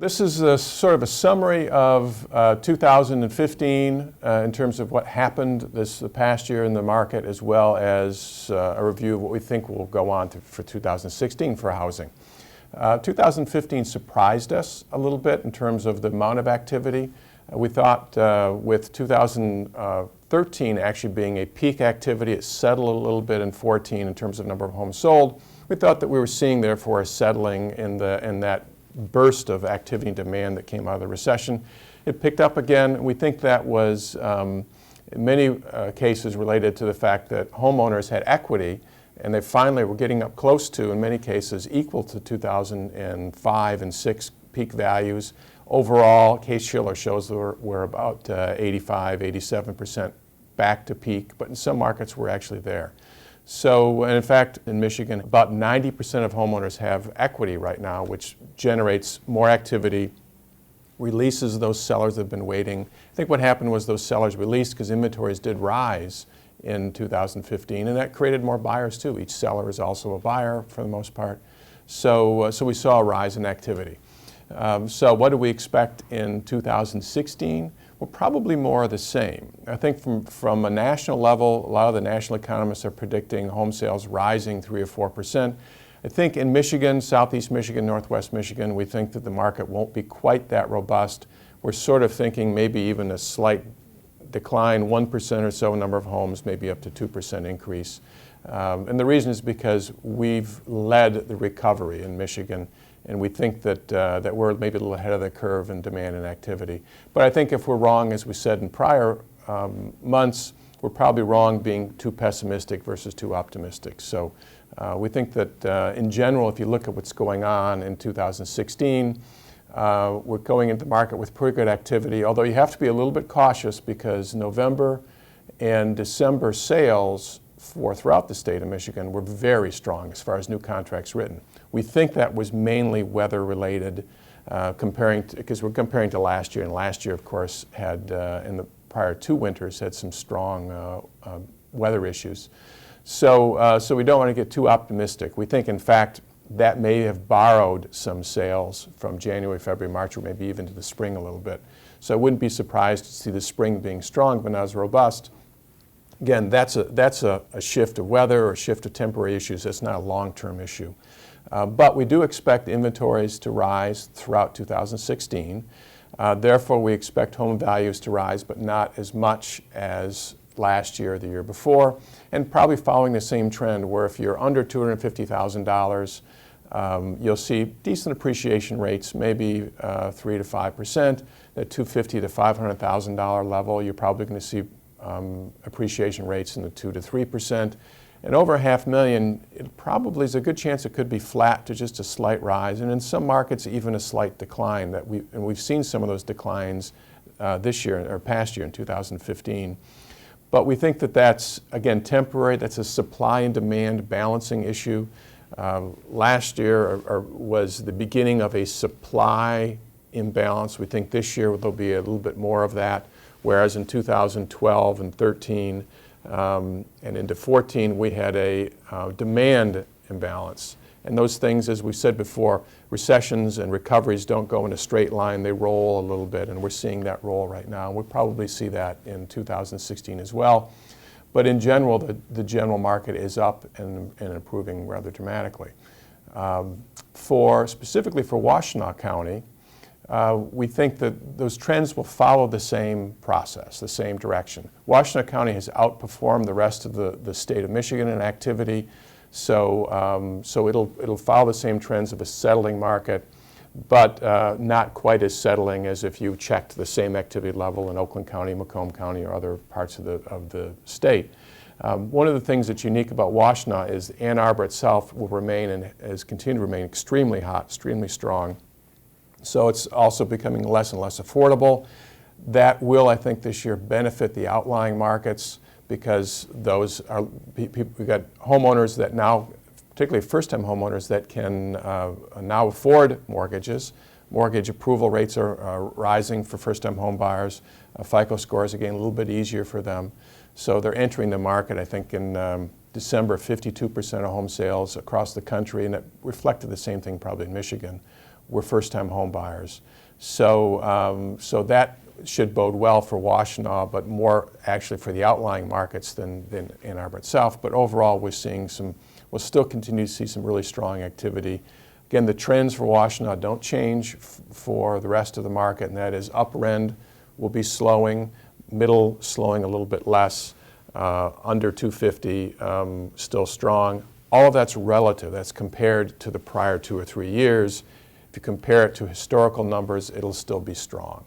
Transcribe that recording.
This is sort of a summary of 2015 in terms of what happened the past year in the market, as well as a review of what we think will go on for 2016 for housing. 2015 surprised us a little bit in terms of the amount of activity. We thought with 2013 actually being a peak activity, it settled a little bit in 14 in terms of number of homes sold. We thought that we were seeing therefore a settling in that burst of activity and demand that came out of the recession. It picked up again. We think that was in many cases related to the fact that homeowners had equity, and they finally were getting up close to, in many cases, equal to 2005 and 6 peak values. Overall, Case-Shiller shows that we're about 85, 87% back to peak, but in some markets we're actually there. So, and in fact, in Michigan, about 90% of homeowners have equity right now, which generates more activity, releases those sellers that have been waiting. I think what happened was those sellers released because inventories did rise in 2015, and that created more buyers too. Each seller is also a buyer for the most part. So we saw a rise in activity. So what do we expect in 2016? Well, probably more of the same. I think from a national level, a lot of the national economists are predicting home sales rising 3 or 4%. I think in Michigan, Southeast Michigan, Northwest Michigan, we think that the market won't be quite that robust. We're sort of thinking maybe even a slight decline, 1% or so number of homes, maybe up to 2% increase. And the reason is because we've led the recovery in Michigan, and we think that we're maybe a little ahead of the curve in demand and activity. But I think if we're wrong, as we said in prior months, we're probably wrong being too pessimistic versus too optimistic. So we think that in general, if you look at what's going on in 2016, we're going into the market with pretty good activity, although you have to be a little bit cautious because November and December sales throughout the state of Michigan were very strong as far as new contracts written. We think that was mainly weather related, because we're comparing to last year, and last year, of course, had in the prior 2 winters had some strong weather issues. So we don't want to get too optimistic. We think, in fact, that may have borrowed some sales from January, February, March, or maybe even to the spring a little bit. So I wouldn't be surprised to see the spring being strong but not as robust. Again, that's a shift of weather or a shift of temporary issues. That's not a long-term issue. But we do expect inventories to rise throughout 2016. Therefore, we expect home values to rise, but not as much as last year or the year before, and probably following the same trend where if you're under $250,000, you'll see decent appreciation rates, maybe 3 to 5%. At $250,000 to $500,000 level, you're probably going to see appreciation rates in the 2 to 3%. And over $500,000, it probably is a good chance it could be flat to just a slight rise, and in some markets even a slight decline. And we've seen some of those declines this year or past year in 2015. But we think that that's, again, temporary. That's a supply and demand balancing issue. Last year was the beginning of a supply imbalance. We think this year there'll be a little bit more of that, whereas in 2012 and 13 and into 14 we had a demand imbalance. And those things, as we said before, recessions and recoveries don't go in a straight line. They roll a little bit, and we're seeing that roll right now. We'll probably see that in 2016 as well. But in general, the general market is up and improving rather dramatically. Specifically for Washtenaw County, we think that those trends will follow the same process, the same direction. Washtenaw County has outperformed the rest of the state of Michigan in activity. So it'll follow the same trends of a settling market, but not quite as settling as if you checked the same activity level in Oakland County, Macomb County, or other parts of the state. One of the things that's unique about Washtenaw is Ann Arbor itself will remain and has continued to remain extremely hot, extremely strong. So it's also becoming less and less affordable. That will, I think, this year benefit the outlying markets, because those are people. We've got homeowners that now, particularly first-time homeowners, that can now afford mortgages. Mortgage approval rates are rising for first-time home buyers. FICO scores are getting a little bit easier for them. So they're entering the market, I think, in December, 52% of home sales across the country, and it reflected the same thing probably in Michigan, were first-time home buyers. So, so that should bode well for Washtenaw, but more actually for the outlying markets than Ann Arbor itself. But overall, we'll still continue to see some really strong activity. Again, the trends for Washtenaw don't change for the rest of the market, and that is upper end will be slowing, middle slowing a little bit less, under 250 still strong. All of that's relative. That's compared to the prior 2 or 3 years. If you compare it to historical numbers, it'll still be strong.